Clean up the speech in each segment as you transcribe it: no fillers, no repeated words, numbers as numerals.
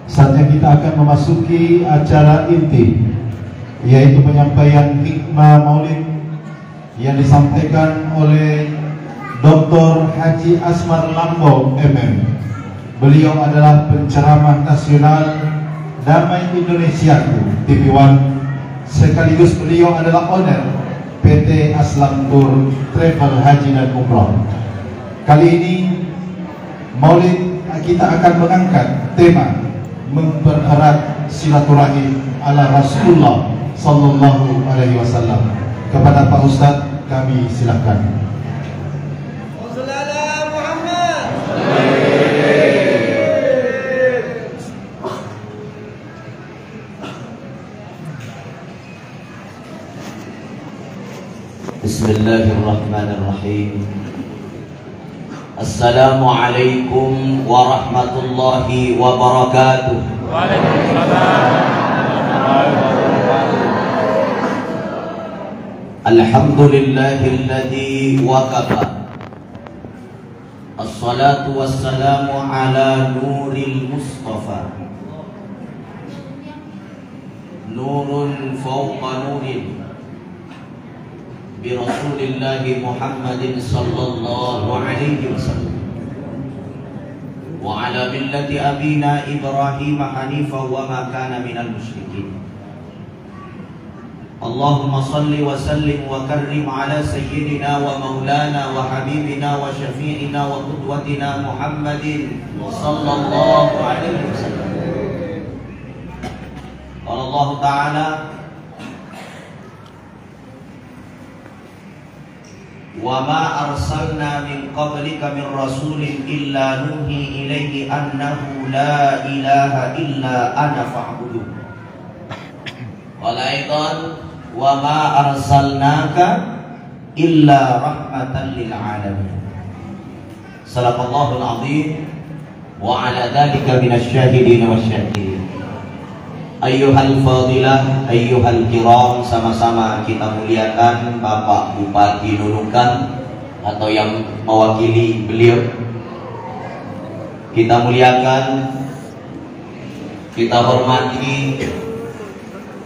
Saatnya kita akan memasuki acara inti, yaitu penyampaian hikmah maulid yang disampaikan oleh Dr. Haji Asmar Lambo MM. Beliau adalah penceramah nasional Damai Indonesiaku TV One, sekaligus beliau adalah owner PT Aslam Tour Travel Haji dan Umroh. Kali ini maulid kita akan mengangkat tema mempererat silaturahim ala Rasulullah Sallallahu Alaihi Wasallam. Kepada Pak Ustadz kami silakan. Bismillahirrahmanirrahim. Assalamualaikum warahmatullahi wabarakatuh. Waalaikumsalam. Alhamdulillahilladzi wakafa. Assalatu wassalamu ala nuril mustafa, nurun fawqa nurin, bi Rasulillahi Muhammadin sallallahu alaihi wasallam, wa ala millati abina Ibrahim hanifa wa ma kana minal musyrikin. Allahumma salli wa sallim wa karrim ala sayyidina wa maulana wa habibina wa syafi'ina wa qudwatina Muhammadin sallallahu alaihi wasallam. Allah Ta'ala, wa ma arsalna min qablika min rasulin illa nuhi ilaihi annahu la ilaha illa ana fa'budu. Wa aidan wa ma arsalnaka illa rahmatan lil alamin. Sadaqallahul azim wa ala dzalika minasyahidin wasyakirin. Ayyuhal fadilah, ayyuhal kiram, sama-sama kita muliakan Bapak Bupati Nunukan atau yang mewakili beliau. Kita muliakan, kita hormati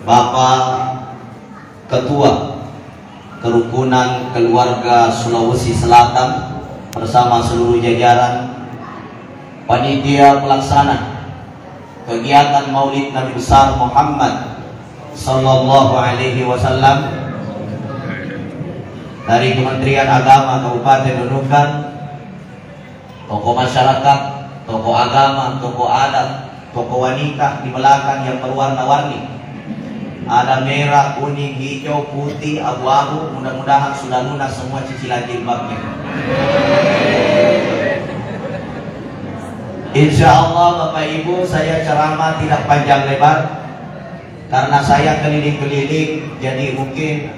Bapak Ketua Kerukunan Keluarga Sulawesi Selatan bersama seluruh jajaran panitia pelaksana kegiatan Maulid Nabi besar Muhammad sallallahu alaihi wasallam dari Kementerian Agama Kabupaten Nunukan, tokoh masyarakat, tokoh agama, tokoh adat, tokoh wanita di belakang yang berwarna-warni. Ada merah, kuning, hijau, putih, abu-abu. Mudah-mudahan sudah lunas semua cicilan jilbabnya. Insya Allah Bapak Ibu, saya ceramah tidak panjang lebar karena saya keliling-keliling, jadi mungkin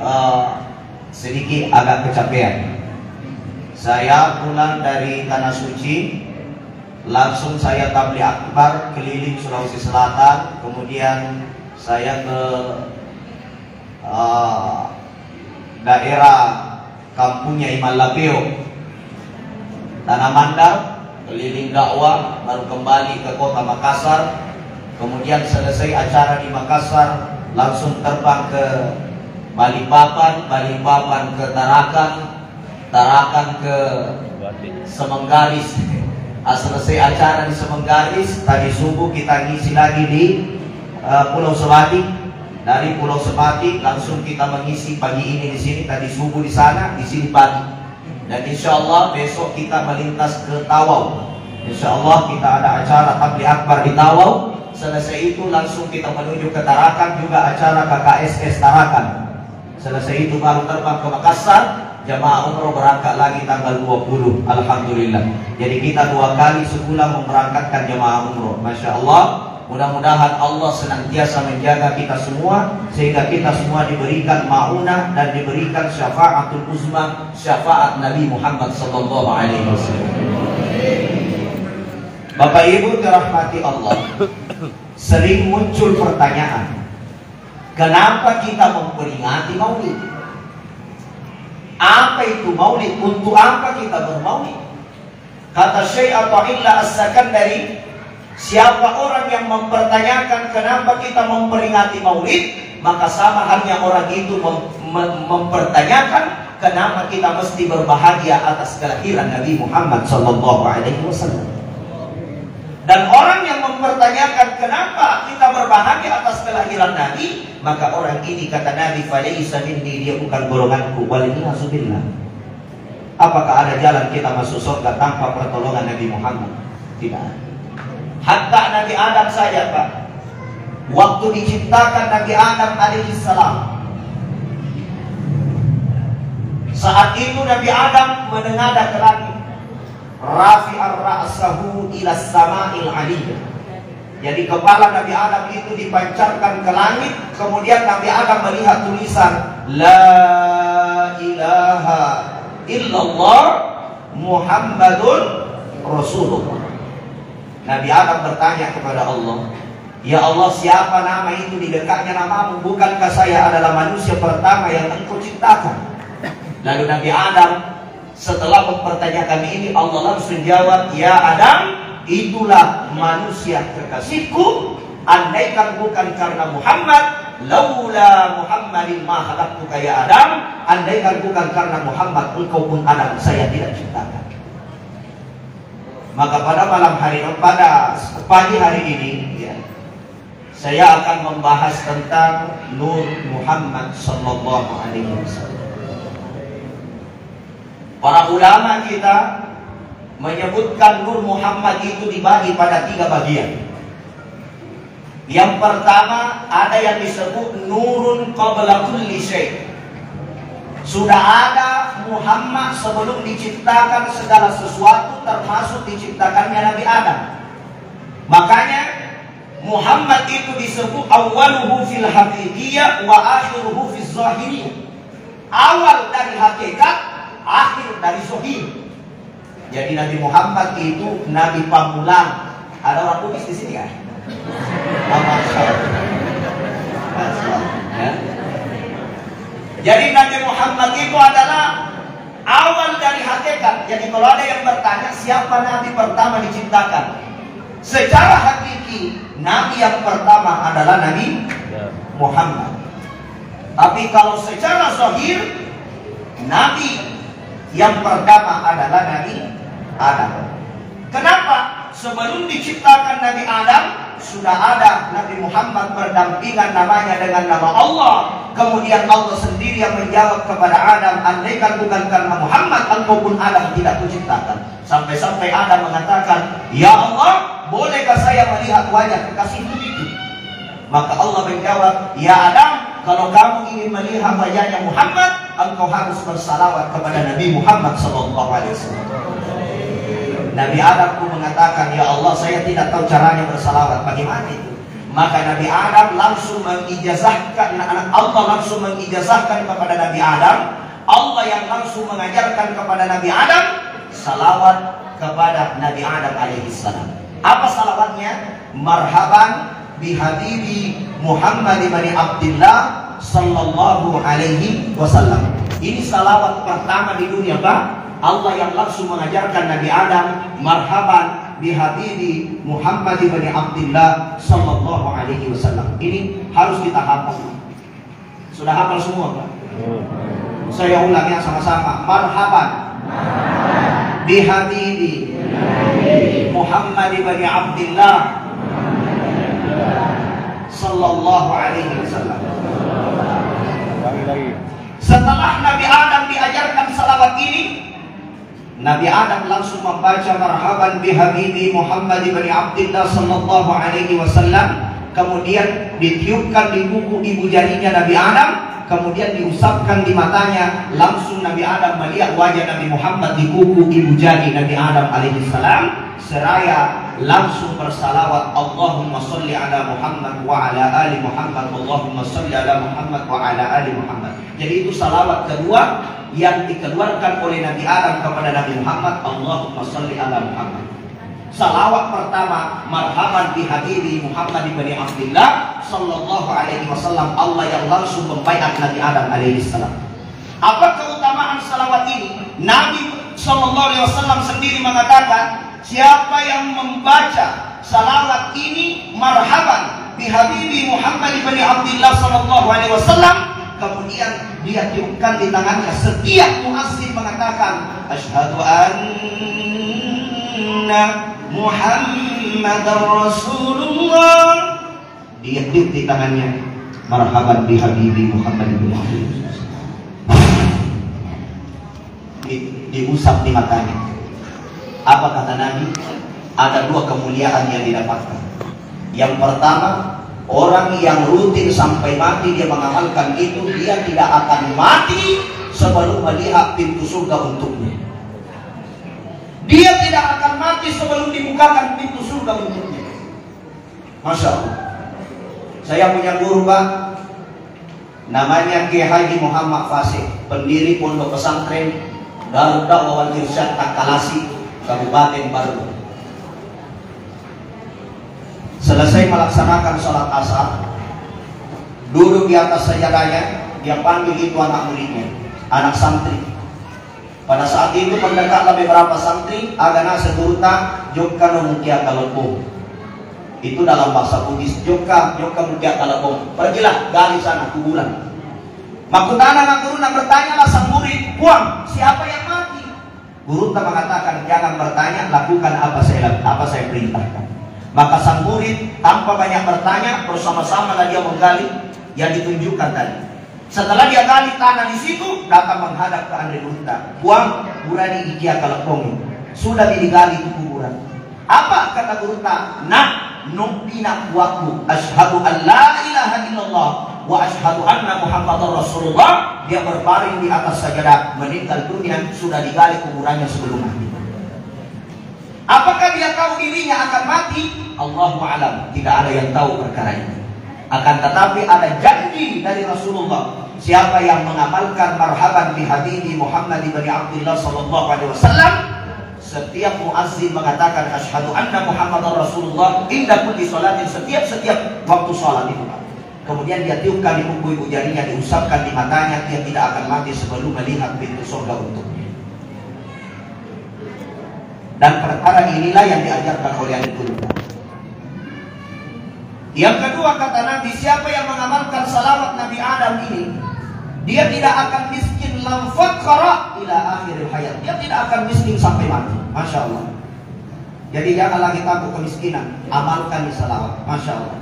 sedikit agak kecapean. Saya pulang dari Tanah Suci, langsung saya tabligh akbar keliling Sulawesi Selatan, kemudian saya ke daerah kampungnya Iman Lapeo, Tanah Mandar, keliling dakwah, baru kembali ke kota Makassar. Kemudian selesai acara di Makassar, langsung terbang ke Balikpapan, Balikpapan ke Tarakan, Tarakan ke Semenggaris. Selesai acara di Semenggaris, tadi subuh kita ngisi lagi di Pulau Sebati. Dari Pulau Sebati langsung kita mengisi pagi ini di sini, tadi subuh di sana, di sini pagi. Dan insya Allah besok kita melintas ke Tawau. Insya Allah kita ada acara tabligh akbar di Tawau. Selesai itu langsung kita menuju ke Tarakan, juga acara KKSS Tarakan. Selesai itu baru terbang ke Makassar. Jamaah umroh berangkat lagi tanggal 20. Alhamdulillah. Jadi kita 2 kali sebulan memberangkatkan jamaah umroh. Masya Allah. Mudah-mudahan Allah senantiasa menjaga kita semua, sehingga kita semua diberikan maunah dan diberikan syafaatul uzma, syafaat Nabi Muhammad sallallahu alaihi wasallam. Bapak Ibu dirahmati Allah, sering muncul pertanyaan, kenapa kita memperingati Maulid? Apa itu Maulid? Untuk apa kita bermaulid? Kata Syekh Atha'illah As-Sakandari, Siapa orang yang mempertanyakan kenapa kita memperingati Maulid, maka sama halnya orang itu mempertanyakan kenapa kita mesti berbahagia atas kelahiran Nabi Muhammad SAW. Dan orang yang mempertanyakan kenapa kita berbahagia atas kelahiran Nabi, maka orang ini kata Nabi, "Falaysa minni," dia bukan golonganku. Waliyahzubillah. Apakah ada jalan kita masuk surga tanpa pertolongan Nabi Muhammad? Tidak ada. Hatta Nabi Adam saja, Pak. Waktu diciptakan Nabi Adam alaihissalam, saat itu Nabi Adam menengadah ke langit. Rafi'ar ra'sahu ila sama'il aliyah. Jadi kepala Nabi Adam itu dipancarkan ke langit. Kemudian Nabi Adam melihat tulisan La ilaha illallah Muhammadun Rasulullah. Nabi Adam bertanya kepada Allah, "Ya Allah, siapa nama itu di dekatnya namamu? Bukankah saya adalah manusia pertama yang engkau ciptakan?" Lalu Nabi Adam setelah mempertanyakan ini, Allah langsung jawab, "Ya Adam, itulah manusia kekasihku. Andaikan bukan karena Muhammad, laula Muhammadin ma khalaqtuka ya Adam. Andaikan bukan karena Muhammad, engkau pun Adam saya tidak ciptakan." Maka pada pagi hari ini, ya, saya akan membahas tentang Nur Muhammad Sallallahu Alaihi Wasallam. Para ulama kita menyebutkan Nur Muhammad itu dibagi pada 3 bagian. Yang pertama, ada yang disebut Nurun qabla kulli syai'. Sudah ada Muhammad sebelum diciptakan segala sesuatu, termasuk diciptakannya Nabi Adam. Makanya Muhammad itu disebut awwaluhu fil haqiqiyyah wa akhiruhu fil zahiriyah. Awal dari hakikat, akhir dari zahir. Jadi Nabi Muhammad itu Nabi pamulang. Ada orang Bugis di sini kan? Ya. Jadi Nabi Muhammad itu adalah awal dari hakikat. Jadi kalau ada yang bertanya siapa Nabi pertama diciptakan, secara hakiki Nabi yang pertama adalah Nabi Muhammad. Tapi kalau secara zahir, Nabi yang pertama adalah Nabi Adam. Kenapa? Sebelum diciptakan Nabi Adam, sudah ada Nabi Muhammad berdampingan namanya dengan nama Allah. Kemudian Allah sendiri yang menjawab kepada Adam, "Andaikan bukan karena Muhammad, engkau pun Adam tidak kuciptakan." Sampai-sampai Adam mengatakan, "Ya Allah, bolehkah saya melihat wajah kekasihmu itu?" Maka Allah menjawab, "Ya Adam, kalau kamu ingin melihat wajahnya Muhammad, engkau harus bersalawat kepada Nabi Muhammad SAW." Nabi Adam pun mengatakan, "Ya Allah, saya tidak tahu caranya bersalawat, bagaimana itu?" Maka Nabi Adam langsung mengijazahkan, Allah langsung mengijazahkan kepada Nabi Adam. Allah yang langsung mengajarkan kepada Nabi Adam salawat kepada Nabi Adam alaihissalam. Apa salawatnya? Marhaban bihabibi Muhammad ibn Abdullah sallallahu alaihi wasallam. Ini salawat pertama di dunia, Pak. Allah yang langsung mengajarkan Nabi Adam, marhaban bihabibi Muhammad ibn Abdullah sallallahu alaihi wasallam. Ini harus kita hafal. Sudah hafal semua, Pak? Saya ulangnya sama-sama. Marhaban bihabibi Muhammad ibn Abdullah sallallahu alaihi wasallam. Setelah Nabi Adam diajarkan salawat ini, Nabi Adam langsung membaca marhaban bihabibi Muhammad ibn Abdullah sallallahu alaihi wasallam. Kemudian ditiupkan di kuku ibu jarinya Nabi Adam, kemudian diusapkan di matanya. Langsung Nabi Adam melihat wajah Nabi Muhammad di kuku ibu jari Nabi Adam alaihi salam. Seraya langsung bersalawat, Allahumma salli ala Muhammad wa ala ali Muhammad, Allahumma salli ala Muhammad wa ala ali Muhammad. Jadi itu salawat kedua yang dikeluarkan oleh Nabi Adam kepada Nabi Muhammad, Allahumma salli ala Muhammad. Salawat pertama, marhaban bi habibi Muhammad ibn Abdullah sallallahu alaihi wasallam. Allah yang langsung membaiat Nabi Adam alaihi salam. Apa keutamaan salawat ini? Nabi sallallahu alaihi wasallam sendiri mengatakan, siapa yang membaca salawat ini marhaban bihabibi Muhammad bin Abdullah sallallahu alaihi wasallam. Kemudian dia tiupkan di tangannya setiap muazzin mengatakan asyhadu anna Muhammadar Rasulullah. Dia tiup di tangannya marhaban bihabibi Muhammad bin Abdullah. Diusap di matanya. Apa kata Nabi? Ada dua kemuliaan yang didapatkan. Yang pertama, orang yang rutin sampai mati dia mengamalkan itu, dia tidak akan mati sebelum melihat pintu surga untuknya. Dia tidak akan mati sebelum dibukakan pintu surga untuknya. Masya Allah. Saya punya guru Pak, namanya Kiai Haji Muhammad Fasih, pendiri pondok pesantren Darul Da'wah wal Irsyad Takalasi, Kabupaten Baru. Selesai melaksanakan sholat asar, duduk di atas sajadahnya, dia panggil itu anak muridnya, anak santri. Pada saat itu mendekatlah beberapa santri, agana seturta, jokka mukia kalopong. Itu dalam bahasa Bugis, jokka mukia kalopong. Pergilah gali sana kuburan. Makutana anak guru bertanyalah sang murid, "Buang, siapa yang mati?" Guru mengatakan, "Jangan bertanya, lakukan apa saya perintahkan." Maka sang murid tanpa banyak bertanya, bersama-sama dia menggali yang ditunjukkan tadi. Setelah dia gali tanah di situ, datang menghadap ke Andre Unta. "Buang, burani ikia kalopong. Sudah digali itu kuburan." Apa kata Guru Ta? "Nah, numpina waku asyhadu an la ilaha illallah wa asyhadu anna Muhammadar Rasulullah." Dia berbaring di atas sajadah, meninggal dunia, sudah digali kuburannya sebelum mati. Apakah dia tahu dirinya akan mati? Allahu a'lam, tidak ada yang tahu perkara ini. Akan tetapi ada janji dari Rasulullah, siapa yang mengamalkan marhaban bi habibi Muhammad bin Abdullah sallallahu alaihi wasallam, setiap muazzin mengatakan asyhadu anna Muhammadar Rasulullah inda kulli salatin, setiap waktu salat itu. Kemudian dia tiupkan di kuku ibu jarinya, diusapkan di matanya, dia tidak akan mati sebelum melihat pintu surga untuknya. Dan perkara inilah yang diajarkan oleh Al-Quran. Yang kedua kata Nabi, siapa yang mengamalkan salawat Nabi Adam ini, dia tidak akan miskin lam faqara ila akhiril hayat. Dia tidak akan miskin sampai mati. Masya Allah. Jadi jangan lagi takut kemiskinan, amalkan di salawat. Masya Allah.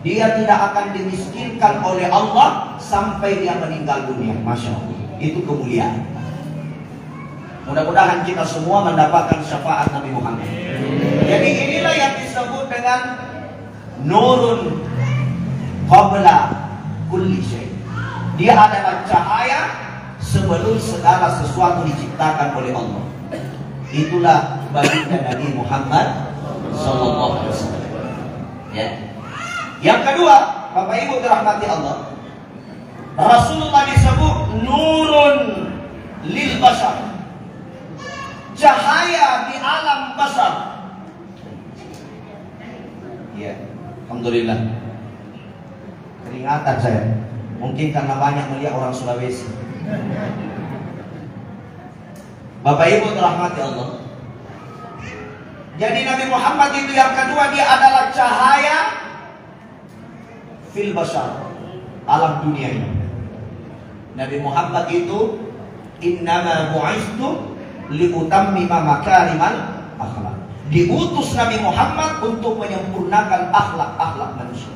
Dia tidak akan dimiskinkan oleh Allah sampai dia meninggal dunia. Masya Allah. Itu kemuliaan. Mudah-mudahan kita semua mendapatkan syafaat Nabi Muhammad. Jadi inilah yang disebut dengan nurun qabla kulli syai. Dia adalah cahaya sebelum segala sesuatu diciptakan oleh Allah. Itulah baginda Nabi Muhammad sallallahu alaihi wasallam. Ya. Yang kedua, Bapak Ibu dirahmati Allah, Rasulullah disebut nurun lil bashar, cahaya di alam basar. Ya, alhamdulillah. Keringatan saya. Mungkin karena banyak melihat orang Sulawesi. Bapak Ibu dirahmati Allah. Jadi Nabi Muhammad itu yang kedua, dia adalah cahaya fil basar, alam dunia ini. Nabi Muhammad itu innama bu'istu liutammima makarimal akhlak. Diutus Nabi Muhammad untuk menyempurnakan akhlak-akhlak manusia.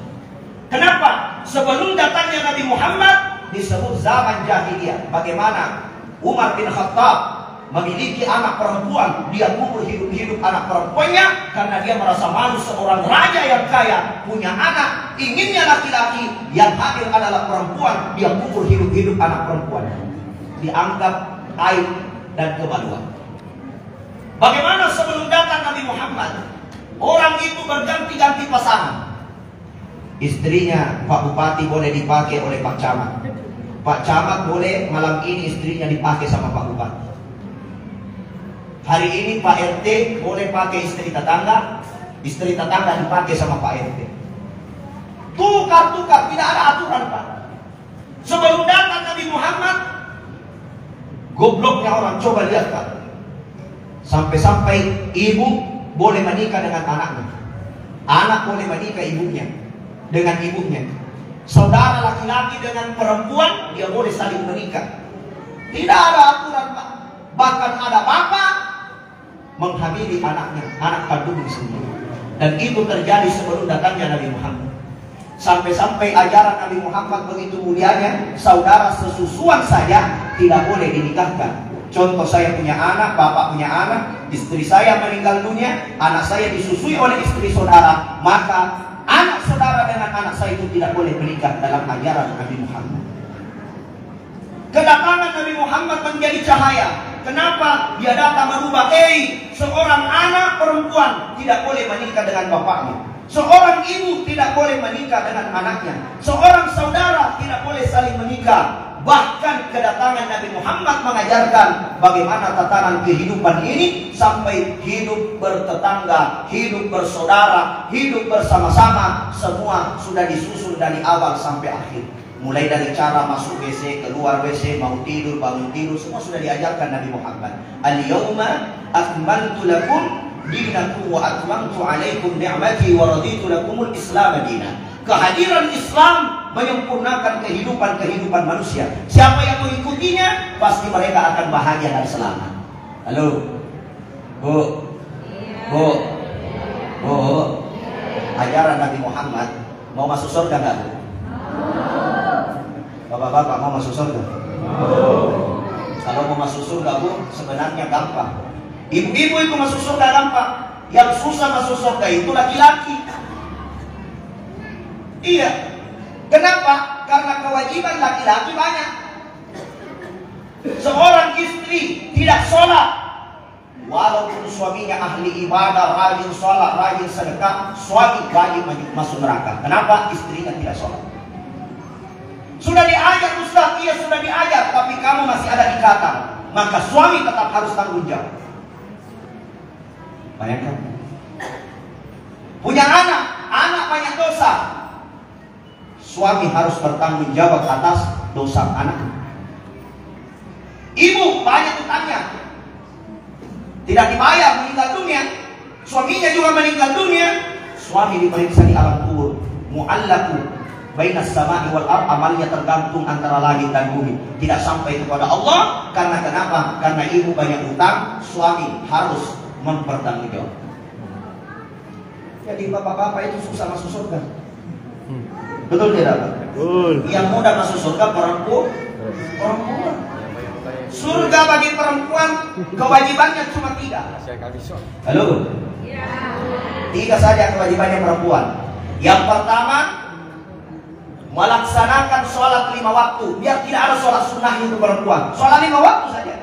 Kenapa? Sebelum datangnya Nabi Muhammad disebut zaman jahiliyah. Bagaimana Umar bin Khattab memiliki anak perempuan, dia kubur hidup-hidup anak perempuannya karena dia merasa malu. Seorang raja yang kaya punya anak, inginnya laki-laki, yang hamil adalah perempuan, dia kubur hidup-hidup anak perempuan. Dianggap aib dan kemaluan. Bagaimana sebelum datang Nabi Muhammad, orang itu berganti-ganti pasangan. Istrinya Pak Bupati boleh dipakai oleh Pak Camat, Pak Camat boleh malam ini istrinya dipakai sama Pak Bupati. Hari ini Pak RT boleh pakai istri tetangga dipakai sama Pak RT. Tukar-tukar, tidak ada aturan Pak. Sebelum datang Nabi Muhammad, gobloknya orang, coba lihat Pak. Sampai-sampai ibu boleh menikah dengan anaknya. Anak boleh menikah dengan ibunya. Saudara laki-laki dengan perempuan, dia boleh saling menikah. Tidak ada aturan, Pak. Bahkan ada bapak menghamili anaknya, anak kandungnya sendiri. Dan itu terjadi sebelum datangnya Nabi Muhammad. Sampai-sampai ajaran Nabi Muhammad begitu mulianya, saudara sesusuan saja tidak boleh dinikahkan. Contoh, saya punya anak, bapak punya anak, istri saya meninggal dunia, anak saya disusui oleh istri saudara, maka anak saudara dengan anak saya itu tidak boleh menikah dalam ajaran Nabi Muhammad. Kedatangan Nabi Muhammad menjadi cahaya. Kenapa? Dia datang merubah, seorang anak perempuan tidak boleh menikah dengan bapaknya. Seorang ibu tidak boleh menikah dengan anaknya. Seorang saudara tidak boleh saling menikah. Bahkan kedatangan Nabi Muhammad mengajarkan bagaimana tatanan kehidupan ini sampai hidup bertetangga, hidup bersaudara, hidup bersama-sama, semua sudah disusun dari awal sampai akhir. Mulai dari cara masuk WC, keluar WC, mau tidur, bangun tidur, semua sudah diajarkan Nabi Muhammad. Al-yawma akmaltu lakum dinakum wa atmamtu alaikum ni'mati wa raditu lakumul Islam dinan. Kehadiran Islam menyempurnakan kehidupan manusia. Siapa yang mengikutinya, pasti mereka akan bahagia dan selamat. Halo, Bu, ajaran Nabi Muhammad mau masuk surga nggak? Bapak-bapak mau masuk surga? Kalau mau masuk surga, Bu, sebenarnya gampang. Ibu-ibu itu masuk surga gampang. Yang susah masuk surga itu laki-laki. Iya. Kenapa? Karena kewajiban laki-laki banyak. Seorang istri tidak sholat, walaupun suaminya ahli ibadah, rajin sholat, rajin sedekah, suami wajib masuk neraka. Kenapa? Istrinya tidak sholat. Sudah diajar Ustaz, iya sudah diajar, tapi kamu masih ada ikatan, maka suami tetap harus tanggung jawab. Bayangkan, punya anak banyak dosa, suami harus bertanggung jawab atas dosa anak. Ibu banyak utangnya, tidak dibayar, meninggal dunia, suaminya juga meninggal dunia, suami diperiksa di alam kubur. Mu'allaku bainas sama'i wal ard, amalnya tergantung antara langit dan bumi, tidak sampai kepada Allah. Karena kenapa? Karena ibu banyak utang, suami harus mempertanggungjawab. Jadi bapak-bapak itu susah masuk surga. Betul tidak, Pak? Betul. Yang mudah masuk surga perempuan. Surga bagi perempuan kewajibannya cuma 3. Halo? 3 saja kewajibannya perempuan. Yang pertama, melaksanakan sholat 5 waktu. Biar tidak ada sholat sunnah untuk perempuan. Sholat 5 waktu saja.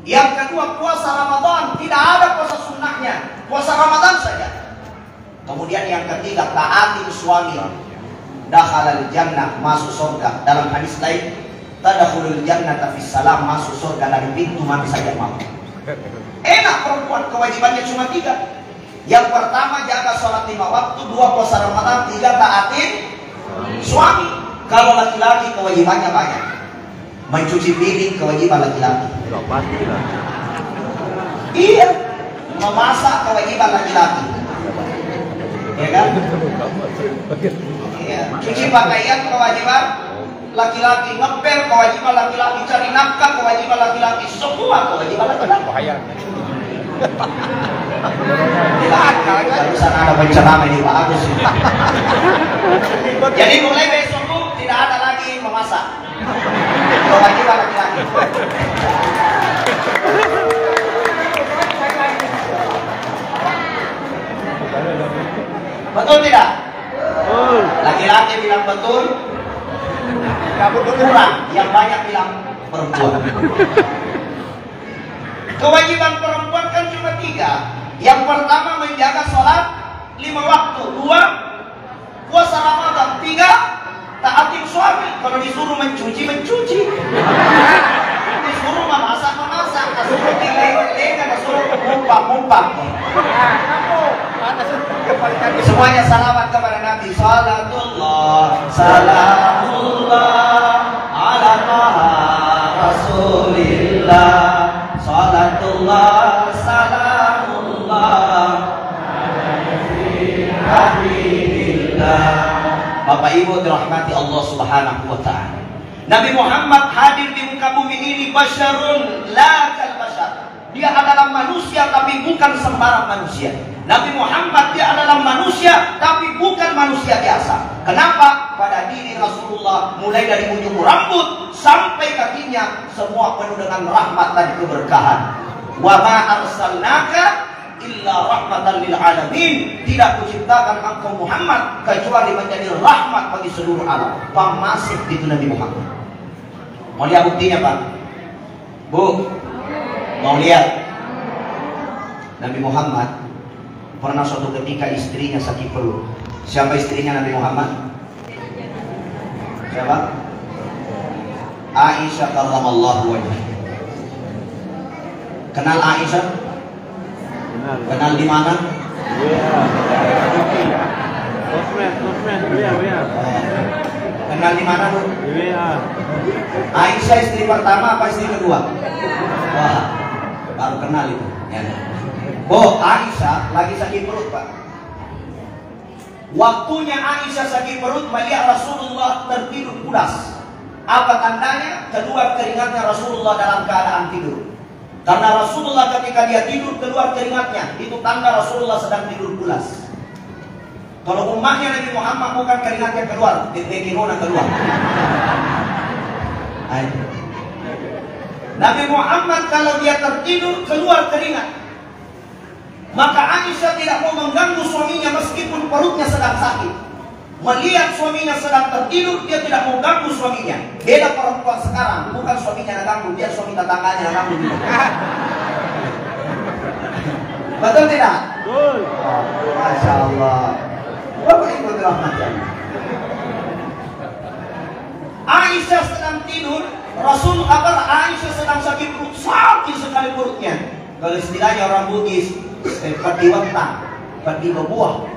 Yang kedua, puasa Ramadan. Tidak ada puasa sunnahnya, puasa Ramadan saja. Kemudian yang ketiga, taati suami. Dakhalal jannah, masuk surga. Dalam hadis lain, tadkhulul jannata fis salam, masuk surga dari pintu mana saja mau. Enak perempuan, kewajibannya cuma 3. Yang pertama, jaga sholat 5 waktu. 2, puasa Ramadan. 3, taatin suami. Kalau laki-laki kewajibannya banyak. Mencuci piring kewajiban laki-laki. Iya. Memasak kewajiban laki-laki. Ya kan? Iya. Cuci pakaian kewajiban laki-laki. Ngepel kewajiban laki-laki. Cari nafkah kewajiban laki-laki. Semua kewajiban laki-laki. Barusan ada penceramah di Pak Agus. Jadi mulai besok tidak ada lagi memasak. Kewajiban laki-laki. Betul tidak? Laki-laki bilang betul, kurang. Yang banyak bilang perempuan. Kewajiban perempuan kan cuma 3. Yang pertama, menjaga sholat 5 waktu. 2, puasa Ramadan. 3, taatin suami. Kalau disuruh mencuci, disuruh memasak, disuruh tinggal, disuruh mumpang. Semuanya salawat kepada Nabi. Salatullah, salamullah ala taha rasulillah. Salatullah, salamullah ala Bapak Ibu dirahmati Allah Subhanahu wa taala. Nabi Muhammad hadir di muka bumi ini basyarun la kal basyar. Dia adalah manusia tapi bukan sembarang manusia. Nabi Muhammad dia adalah manusia tapi bukan manusia biasa. Kenapa? Pada diri Rasulullah mulai dari ujung rambut sampai kakinya semua penuh dengan rahmat dan keberkahan. Wa ma arsalnaka illa rahmatan lil alamin. Tidak kuciptakan engkau Muhammad kecuali menjadi rahmat bagi seluruh alam. Pemasif itu Nabi Muhammad. Mau lihat buktinya, Pak? Bu, mau lihat? Nabi Muhammad pernah suatu ketika istrinya sakit perut. Siapa istrinya Nabi Muhammad? Siapa? Aisyah karramallahu wajhah. Kenal Aisyah? Kenal di mana? Kenal di mana, Bu? Aisyah istri pertama apa istri kedua? Wah, baru kenal itu. Ya. Bu, Aisyah lagi sakit perut, Pak. Waktunya Aisyah sakit perut, melihat Rasulullah tertidur pulas. Apa tandanya? Keluar keringatnya Rasulullah dalam keadaan tidur. Karena Rasulullah ketika dia tidur keluar keringatnya, itu tanda Rasulullah sedang tidur pulas. Kalau umatnya Nabi Muhammad bukan keringatnya keluar, dikirona keluar. Nabi Muhammad kalau dia tertidur keluar keringat. Maka Aisyah tidak mau mengganggu suaminya meskipun perutnya sedang sakit. Melihat suaminya sedang tertidur, dia tidak mau ganggu suaminya. Beda perempuan sekarang, bukan suaminya yang ganggu, biar suami tetangganya yang ganggu juga. Betul tidak? Betul. Masya Allah. Bapak Ibu dirahmati. Aisyah sedang tidur, Aisyah sedang sakit perut, sakit sekali perutnya. Kalau istilahnya orang Bugis, seperti wentang, seperti berbuah.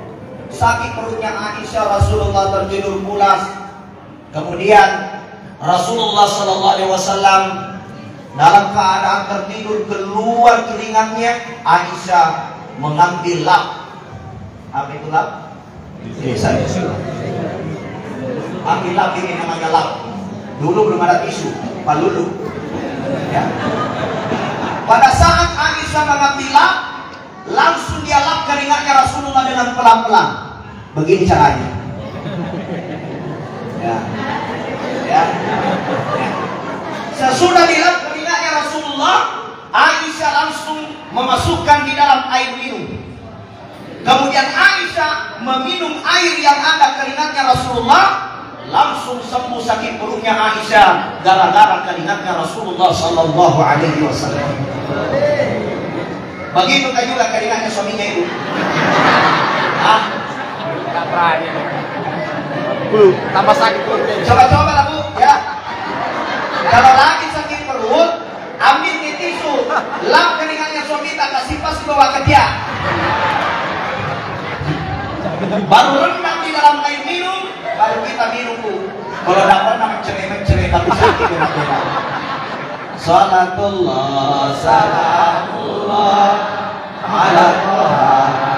Sakit perutnya Aisyah, Rasulullah tertidur pulas. Kemudian Rasulullah SAW dalam keadaan tertidur keluar keringatnya. Aisyah mengambil lap. Apa itu lap? Ambil lap, ini namanya lap. Dulu belum ada tisu, palulu. Ya. Pada saat Aisyah mengambil lap, langsung dia lap keringatnya Rasulullah dengan pelan-pelan. Begini caranya. Ya. Ya. Ya. Sesudah dilap keringatnya Rasulullah, Aisyah langsung memasukkan di dalam air minum. Kemudian Aisyah meminum air yang ada keringatnya Rasulullah, langsung sembuh sakit perutnya Aisyah gara-gara keringatnya Rasulullah sallallahu alaihi wasallam. Begitu juga keringatnya suaminya itu. Ah, tambah sakit perut. Coba-coba lah, Bu, ya. Kalau lagi sakit perut, ambil tisu, lap keringatnya suami, tak kasih pas bawa ke dia. Baru rendam di dalam air minum, baru kita minum, Bu. Kalau tidak pernah mencerai tapi sakit benar-benar. Salatullah, salamullah ala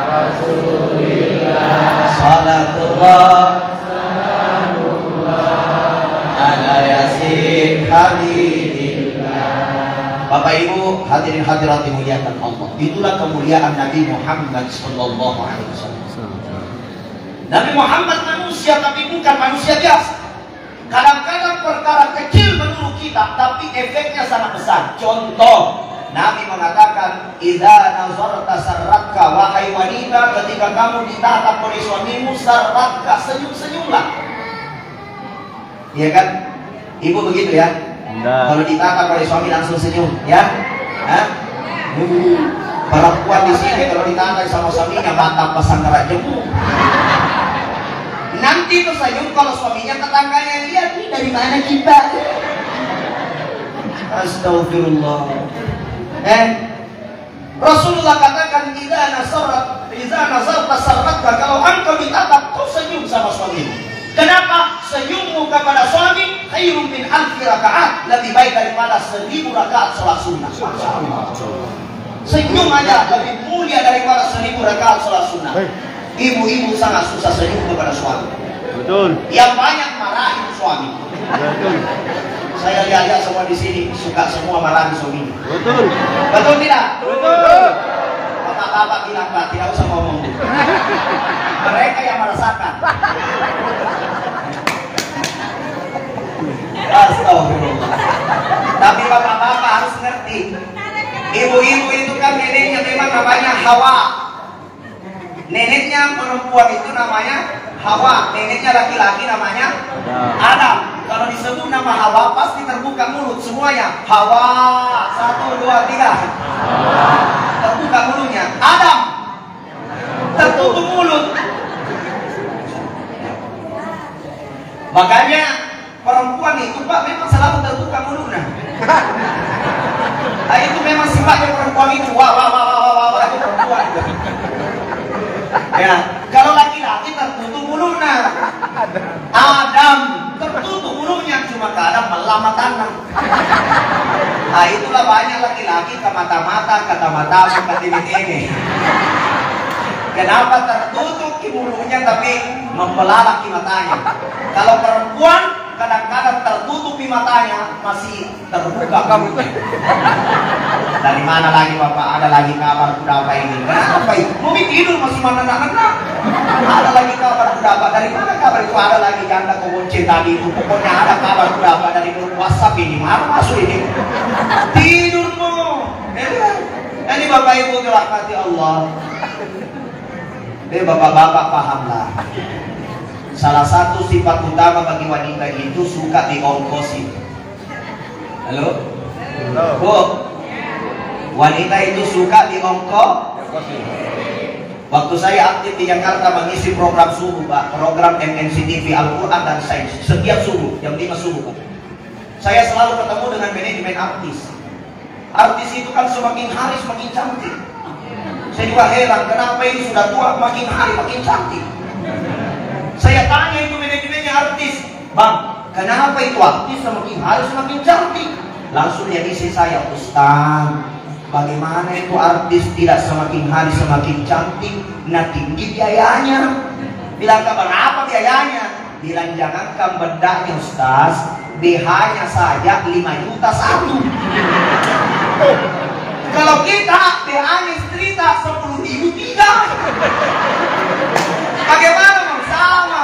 Rasulillah. Salatullah, salamullah ala yasin habibillah. Bapak Ibu hadirin hadirat dimuliakan Allah. Itulah kemuliaan Nabi Muhammad sallallahu alaihi wasallam. Nabi Muhammad manusia tapi bukan manusia biasa. Kadang-kadang perkara kecil menurut kita tapi efeknya sangat besar. Contoh, Nabi mengatakan, "Idza nazarta sarratka, wahai wanita, ketika kamu ditatap oleh suamimu, sarratka, senyum-senyumlah." Iya kan? Ibu begitu ya? Kalau ditatap oleh suami langsung senyum, ya? Hah? Perempuan di sini kalau ditatap sama suaminya mantap pasang kerak jemu. Nanti tersenyum kalau suaminya tetangganya lihat, nih dari mana kita? Astagfirullah. Rasulullah katakan, idza nazarta sarratka, kalau engkau ditatap kau senyum sama suamimu. Kenapa? Senyummu kepada suami khairum min alfi rakaat, lebih baik daripada 1000 rakaat salat sunnah. Senyum aja lebih mulia daripada 1000 rakaat salat sunnah. Ibu-ibu sangat susah senyum kepada suami. Betul. Yang banyak marahin suami. Betul. Saya lihat semua di sini suka semua marahin suami. Betul. Betul tidak? Betul. Bapak-bapak bilang, Pak, tidak usah ngomong. Mereka yang merasakan. Astagfirullah. Tapi bapak-bapak harus ngerti, ibu-ibu itu kan neneknya memang namanya Hawa. Neneknya perempuan itu namanya Hawa. Neneknya laki-laki namanya Adam. Kalau disebut nama Hawa pasti terbuka mulut semuanya. Hawa, 1, 2, 3. Terbuka mulutnya. Adam tertutup mulut. Makanya perempuan itu Pak memang selalu terbuka mulutnya. Nah, itu memang sifatnya perempuan itu. Wah, itu perempuan itu. Ya, kalau laki-laki tertutup mulutnya. Adam tertutup mulutnya, cuma kadang melamat tangan. Nah, itulah banyak laki-laki ke mata-mata, kata mata, ke ini. Kenapa tertutup mulutnya tapi membelalak matanya? Kalau perempuan kadang-kadang tertutup matanya masih terbuka mulutnya. Dari mana lagi Bapak? Ada lagi kabar kuda ini? Kenapa itu? Mau tidur masih mana-mana? Ada lagi kabar kuda. Dari mana kabar itu? Ada lagi janda kebunci tadi itu. Pokoknya ada kabar kuda dari grup WhatsApp ini. Mana masuk ini? Tidurmu. Ini Bapak Ibu dirahmati Allah. Bapak-bapak pahamlah. Salah satu sifat utama bagi wanita itu suka diongkosi. Halo? Bu, wanita itu suka diongkosi. Waktu saya aktif di Jakarta mengisi program subuh, Pak, program MNC TV Al-Quran dan Sains setiap subuh, jam 5 subuh, Pak. Saya selalu ketemu dengan manajemen artis. Artis itu kan semakin hari semakin cantik. Saya juga heran kenapa ini sudah tua makin hari makin cantik. Saya tanya itu manajemennya artis, Bang, kenapa itu artis semakin hari semakin cantik? Langsung dia isi saya, Ustaz, bagaimana itu artis tidak semakin hari semakin cantik? Nah, tinggi biayanya. Bilang kabar apa biayanya? Bilang jangankan bedaknya Ustaz, BH-nya saja 5 juta satu. Kalau kita BH-nya setrika 10.000 tiga. Bagaimana Bang? Sama.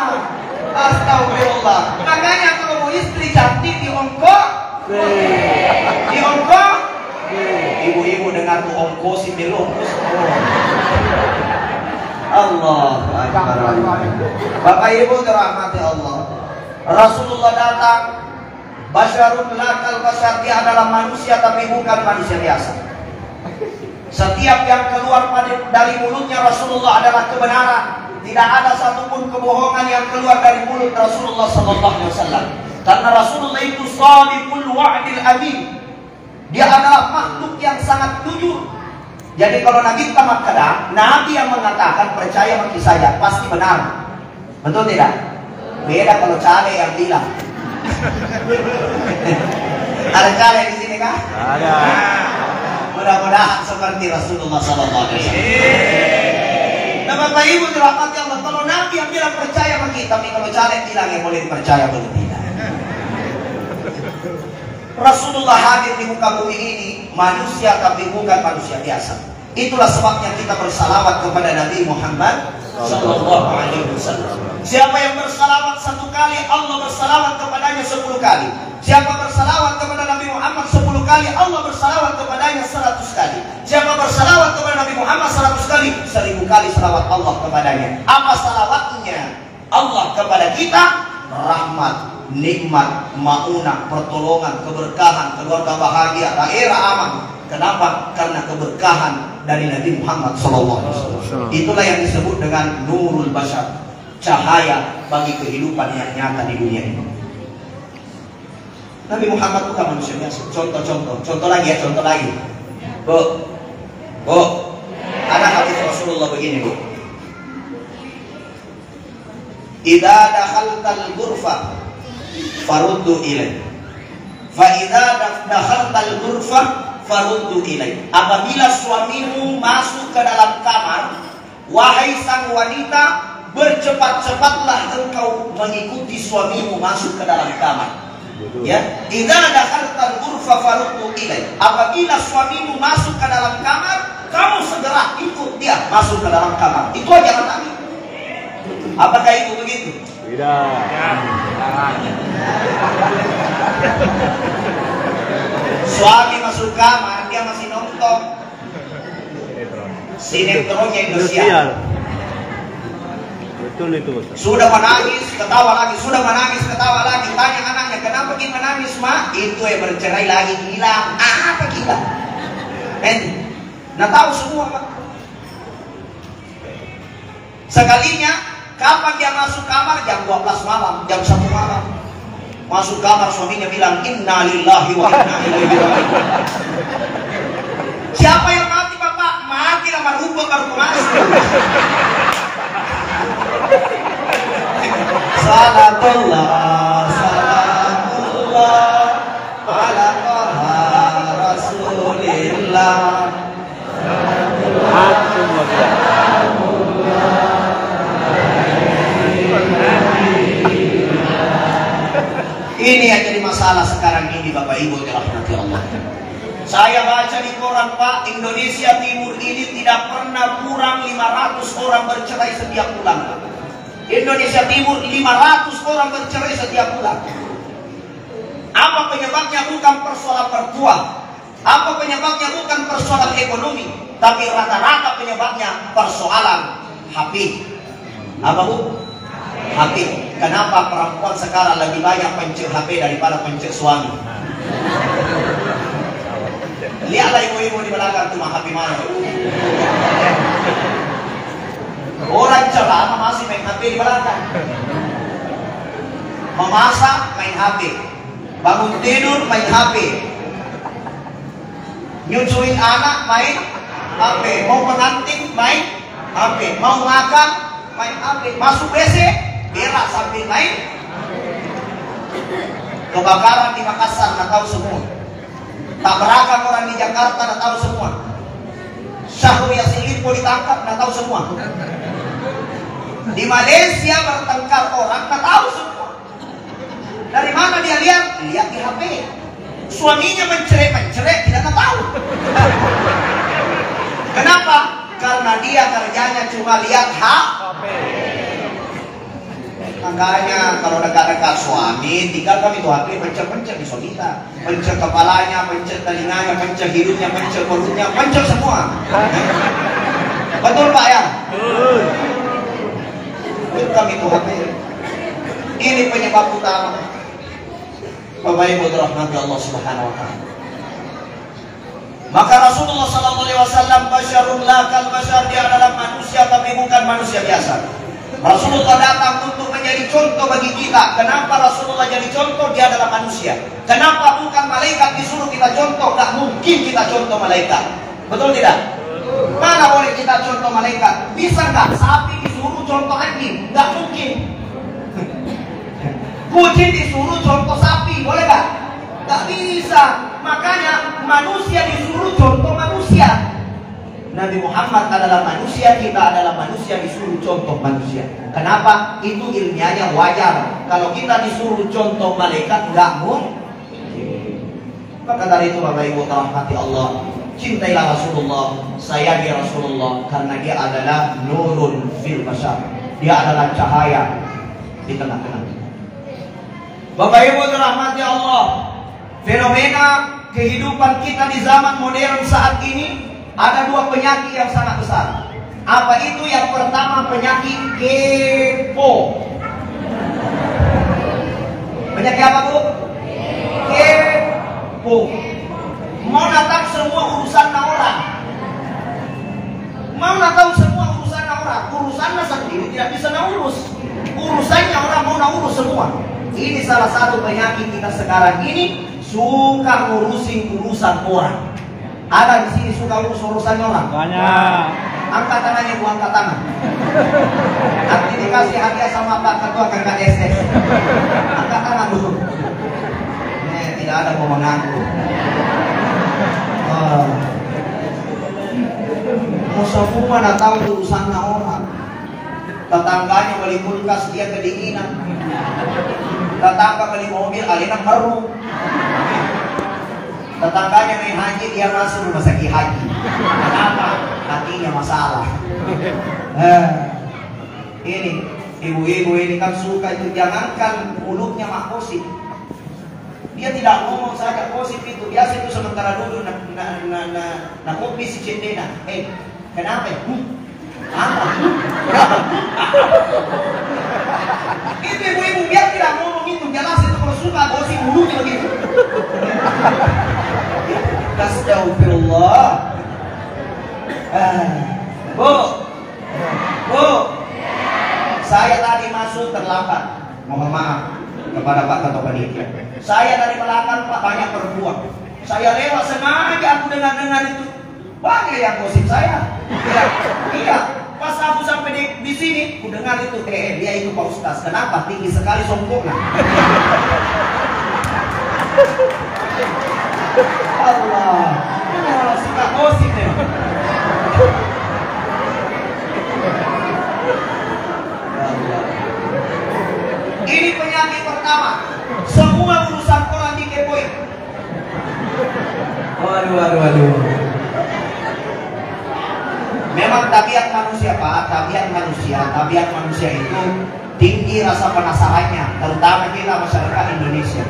Astagfirullah. Makanya kalau mau istri cantik diongkos. Diongkos. Ibu-ibu dengar tuh ongkosin dilongkos. Allah Akbar. Bapak Ibu dirahmati Allah. Rasulullah datang. Basyarun lakal basyar, dia adalah manusia tapi bukan manusia biasa. Setiap yang keluar dari mulutnya Rasulullah adalah kebenaran. Tidak ada satupun kebohongan yang keluar dari mulut Rasulullah SAW. Karena Rasulullah itu shadiqul wa'dil amin. Dia adalah makhluk yang sangat jujur. Jadi kalau Nabi tamat kadang, Nabi yang mengatakan percaya bagi saya pasti benar. Betul tidak? Beda kalau cale yang bilang. Ada cale di sini kah? Ada. Mudah-mudahan seperti Rasulullah SAW. Nah, Bapak Ibu dirahmati Allah, kalau Nabi yang bilang percaya sama kita, tapi kalau caleg bilang yang boleh dipercaya boleh tidak. Rasulullah hadir di muka bumi ini manusia tapi bukan manusia biasa. Itulah sebabnya kita bersalawat kepada Nabi Muhammad Sallallahu Alaihi Wasallam. Siapa yang bersalawat 1 kali, Allah bersalawat kepadanya 10 kali. Siapa bersalawat kepada Nabi Muhammad 10 kali, Allah bersalawat kepadanya 100 kali. Siapa bersalawat kepada Nabi Muhammad 100 kali, 1000 kali salawat Allah kepadanya. Apa salawatnya Allah kepada kita? Rahmat, nikmat, maunah, pertolongan, keberkahan, keluarga bahagia, daerah aman. Kenapa? Karena keberkahan dari Nabi Muhammad SAW. Itulah yang disebut dengan nurul bashar, cahaya bagi kehidupan yang nyata di dunia ini. Nabi Muhammad bukan manusia biasa. Contoh lagi ya, contoh lagi. Bu, ada hadis Rasulullah begini, Bu. Idza dakhaltal ghurfa faruddu ilaih. Fa idza dakhaltal ghurfa faruddu ilaih. Apabila suamimu masuk ke dalam kamar, Wahai sang wanita, bercepat-cepatlah engkau mengikuti suamimu masuk ke dalam kamar. Ya, idza dakhaltal ghurfa faruddu ilai. Apabila suamimu masuk ke dalam kamar, kamu segera ikut dia masuk ke dalam kamar. Itu aja kata Nabi. Apakah itu begitu? Tidak. Suami masuk kamar, dia masih nonton sinetronnya Indonesia. Betul itu, Ustaz. Sudah menangis, ketawa lagi. Sudah menangis, ketawa lagi. Tanya anaknya, kenapa kita menangis, Mak? Itu yang bercerai lagi, gila. Apa gila? Nah tahu semua, Pak. Sekalinya, kapan dia masuk kamar? Jam 12 malam, jam 1 malam. Masuk kamar, suaminya bilang, Inna lillahi wa inna ilaihi raji'un. Siapa yang mati, Bapak? Mati sama rubah baru masuk. Salatullah, salamullah ala toha rasulillah. Ini yang jadi masalah sekarang ini, Bapak Ibu dirahmati Allah. Saya baca di koran, Pak, Indonesia Timur ini tidak pernah kurang 500 orang bercerai setiap bulan, Pak. Indonesia Timur 500 orang bercerai setiap bulan. Apa penyebabnya? Bukan persoalan mertua. Apa penyebabnya? Bukan persoalan ekonomi. Tapi rata-rata penyebabnya persoalan HP. Apa, Bu? HP. Kenapa perempuan sekarang lebih banyak pencet HP daripada pencet suami? Lihatlah ibu-ibu di belakang cuma HP mana. Orang celana masih main HP di belakang. Memasak main HP, bangun tidur main HP, nyusuin anak main HP, mau pengantin main HP, mau makan main HP, masuk WC berak sambil main. Kebakaran di Makassar nggak tahu semua. Tabrakan orang di Jakarta nggak tahu semua. Syahrul Yassin Limpo ditangkap nggak tahu semua. Di Malaysia bertengkar orang nggak tahu semua. Dari mana dia lihat? Lihat di HP. Suaminya mencerai tidak tahu. Kenapa? Karena dia kerjanya cuma lihat HP. Makanya kalau dekat-dekat suami, tinggal kami itu HP, pencet-pencet di suamita, pencet kepalanya, pencet telinganya, pencet hidungnya, pencet perutnya, pencet semua. Betul, Pak, ya? Betul. Kami itu HP. Ini penyebab utama. Bapak Ibu dirahmati Allah Subhanahu wa taala. Maka Rasulullah sallallahu alaihi wasallam basyarun lakal basyar, dia adalah manusia tapi bukan manusia biasa. Rasulullah datang untuk menjadi contoh bagi kita. Kenapa Rasulullah jadi contoh? Dia adalah manusia. Kenapa bukan malaikat disuruh kita contoh? Gak mungkin kita contoh malaikat. Betul tidak? Mana boleh kita contoh malaikat? Bisa gak sapi disuruh contoh anjing? Gak mungkin. Kucing disuruh contoh sapi, boleh gak? Gak bisa. Makanya manusia disuruh contoh manusia. Nabi Muhammad adalah manusia, kita adalah manusia disuruh contoh manusia. Kenapa? Itu ilmiahnya wajar. Kalau kita disuruh contoh malaikat, nggak mungkin. Maka dari itu Bapak Ibu rahmati Allah, cintailah Rasulullah, sayangi Rasulullah, karena dia adalah nurun fil bashar. Dia adalah cahaya di tengah-tengah. Bapak Ibu rahmati Allah, fenomena kehidupan kita di zaman modern saat ini, ada dua penyakit yang sangat besar. Apa itu? Yang pertama penyakit kepo. Penyakit apa, Bu? Kepo. Mau tahu semua urusan orang. Mau tahu semua urusan orang. Urusannya sendiri tidak bisa urus. Urusannya orang mau urus semua. Ini salah satu penyakit kita sekarang ini, suka ngurusin urusan orang. Ada di sini suka urus urusan orang? Banyak. Angkat tangannya, Bu, angkat tangan. Nanti dikasih hadiah sama Pak Ketua Kakak SS. Angkat tangan dulu. Tidak ada mau mengaku. Mau semua nak tahu urusan orang. Tetangganya beli kulkas, dia kedinginan. Tetangga beli mobil, alina meru. Tetangganya naik haji, dia masuk rumah sakit haji. Kenapa? Hatinya masalah. Ini ibu-ibu ini kan suka itu, jangankan mulutnya mak gosip. Dia tidak ngomong saja gosip itu. Biasa itu sementara dulu nak kopi si cendena. Kenapa? Apa? Itu ibu-ibu biar tidak ngomong itu, jelas itu kalau suka gosip mulutnya begitu. Astagfirullah. Bu, saya tadi masuk terlambat. Mohon maaf kepada Pak Ketua Panitia. Saya dari belakang Pak, banyak perempuan. Saya lewat sengaja, aku dengar itu. Banyak yang gosip saya. Iya. Pas aku sampai di sini, aku dengar itu. Dia itu Pak Ustaz. Kenapa? Tinggi sekali sombongnya. Allah. Suka gosip ya. Ini penyakit pertama. Semua urusan orang dikepoin. Waduh. Memang tabiat manusia Pak, tabiat manusia itu tinggi rasa penasarannya, terutama kita masyarakat Indonesia.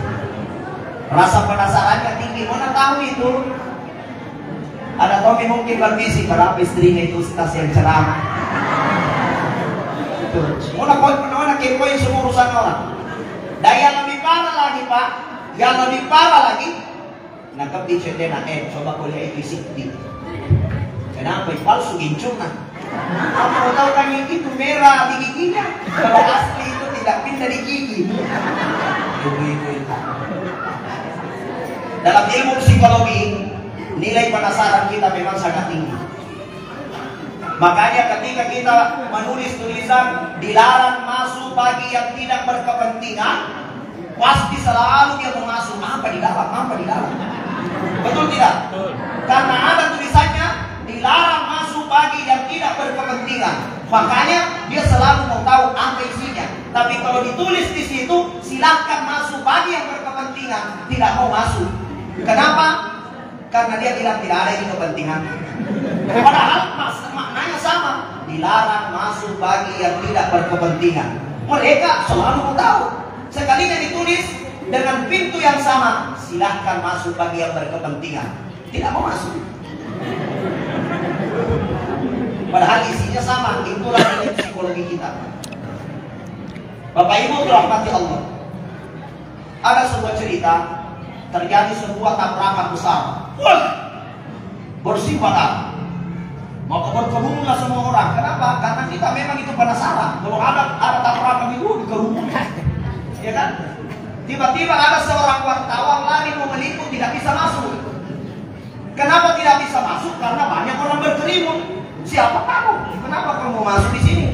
Rasa penasarannya tinggi, mana tahu itu. Ada Tommy mungkin berbisik, kenapa istrinya itu ustaz yang ceramah. Mana kepoin semua urusan orang. Dan yang lebih parah lagi Pak, nangkap di cendena, coba kau lihat itu sikti. Kenapa? Palsu gincungan. Apa mau tahu kan itu merah di giginya? Kalau asli itu tidak pindah di gigi. Ibu-ibu itu. Dalam ilmu psikologi, nilai penasaran kita memang sangat tinggi. Makanya ketika kita menulis tulisan dilarang masuk bagi yang tidak berkepentingan, pasti selalu dia mau masuk. Apa dilarang? Betul tidak? Betul. Karena ada tulisannya dilarang masuk bagi yang tidak berkepentingan. Makanya dia selalu mau tahu apa isinya. Tapi kalau ditulis di situ silakan masuk bagi yang berkepentingan, tidak mau masuk. Kenapa? Karena dia bilang tidak ada ini kepentingan. Padahal maknanya sama. Dilarang masuk bagi yang tidak berkepentingan. Mereka selalu mau tahu. Sekalinya ditulis dengan pintu yang sama, silahkan masuk bagi yang berkepentingan. Tidak mau masuk. Padahal isinya sama. Itulah nilai psikologi kita. Bapak Ibu dirahmati Allah. Ada sebuah cerita, terjadi sebuah tabrakan besar. Bersih-badan. Maka berkerumunlah semua orang. Kenapa? Karena kita memang itu penasaran. Kalau ada tabrakan itu dikerumuni, ya kan? Tiba-tiba ada seorang wartawan lari mau meliput, tidak bisa masuk. Kenapa tidak bisa masuk? Karena banyak orang berkerumun. Siapa kamu? Kenapa kamu masuk di sini?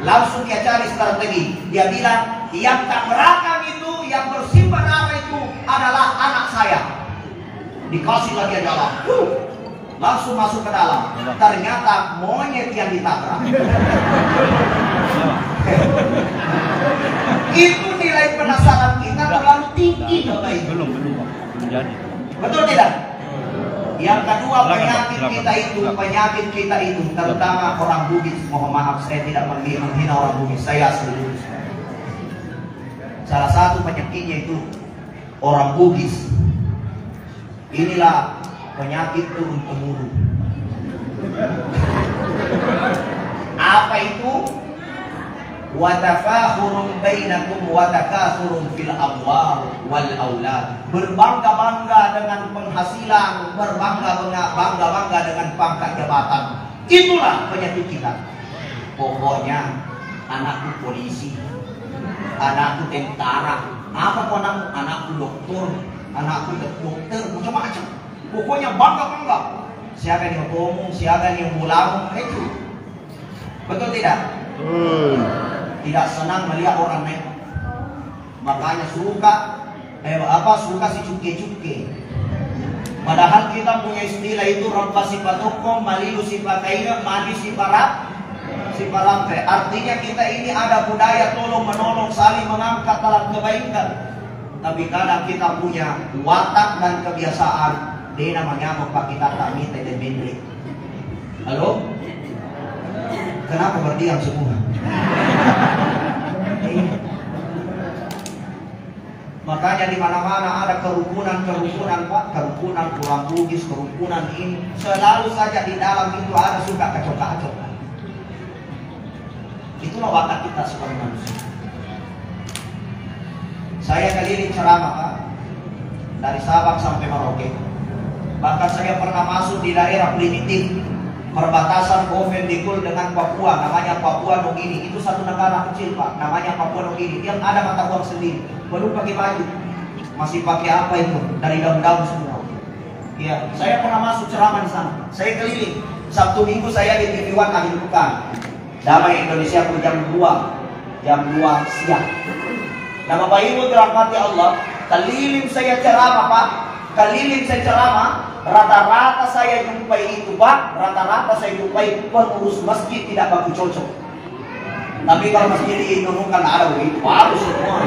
Langsung dia cari strategi. Dia bilang, yang tabrakan itu, yang bersimbah darah itu adalah anak saya. Dikasih lagi jalan. Langsung masuk ke dalam. Ternyata monyet yang ditabrak. Itu nilai penasaran kita terlalu tinggi. Belum jadi. Betul tidak? Yang kedua, penyakit kita itu terutama orang Bugis. Mohon maaf, saya tidak menghina orang Bugis, saya asli Bugis. Salah satu penyakitnya itu orang Bugis. Inilah penyakit turun-temurun. Apa itu? Wa tafakhurun bainakum wa takathurun fil amwal wal aulad. Berbangga-bangga dengan penghasilan, berbangga-bangga dengan pangkat jabatan. Itulah penyakit kita. Pokoknya anakku polisi, anakku tentara, apa kau anakku? Anakku dokter, macam-macam. Pokoknya bangga-bangga. Siapa yang ngomong, siapa yang mulang, itu. Betul tidak? Tidak senang melihat orang naik. Makanya suka si cuke-cuke. Padahal kita punya istilah itu rabba sifatukum, malilu sifataina, mali sifarampe. Artinya kita ini ada budaya tolong menolong, saling mengangkat dalam kebaikan. Tapi kadang kita punya watak dan kebiasaan, dia namanya kita tak minta dan bindri. Halo? Kenapa berdiam semua? Makanya di mana-mana ada kerukunan Pak, kerukunan kurang Bugis, kerukunan ini, selalu saja di dalam itu ada suka kacau-kacau. Itulah watak kita sebagai manusia. Saya keliling ceramah Pak, dari Sabang sampai Merauke. Bahkan saya pernah masuk di daerah primitif perbatasan Bovendikul dengan Papua, namanya Papua Nugini. Itu satu negara kecil Pak, namanya Papua Nugini. Dia ada mata uang sendiri, belum pakai baju, masih pakai apa itu, dari daun-daun semua. Ya, saya pernah masuk ceramah di sana. Saya keliling. Sabtu Minggu saya di TV One akhir pekan. Damai Indonesia jam 2 siang. Nah Bapak Ibu dirahmati Allah, keliling saya ceramah Pak, keliling saya ceramah. Rata-rata saya jumpai itu Pak, rata-rata saya jumpai pengurus masjid tidak baku cocok. Tapi kalau masjid di Indonesia kan ada begitu, bagus semua.